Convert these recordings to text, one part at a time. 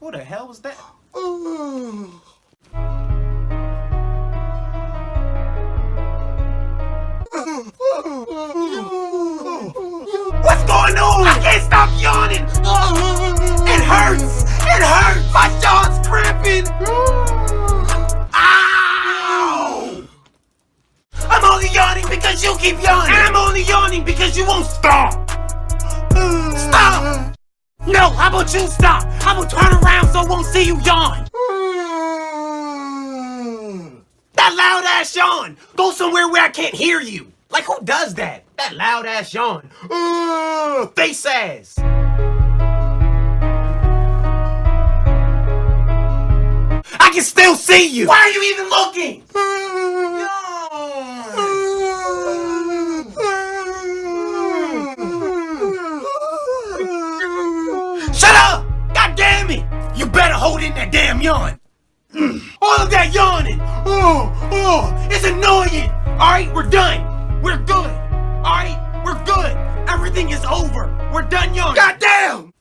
Who the hell was that? What's going on? I can't stop yawning. It hurts. It hurts. My jaw's cramping. Ow! I'm only yawning because you keep yawning. And I'm only yawning because you won't stop. Stop! No, how about you stop? I'm gonna turn around so I won't see you yawn. That loud ass yawn. Go somewhere where I can't hear you. Like, who does that? That loud ass yawn. Face ass. I can still see you. Why are you even looking? Shut up! God damn it! You better hold in that damn yawn. All of that yawning. It's annoying. All right, we're done. We're good. All right, we're good. Everything is over. We're done yawning. God damn!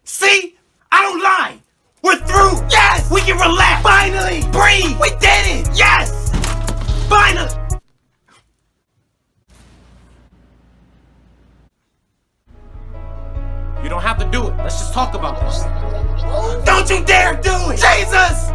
See? I don't lie. We're through. Yes! We can relax. Finally! Breathe! We did it! Yes! Finally! You don't have to do it. Let's just talk about this. Don't you dare do it! Jesus!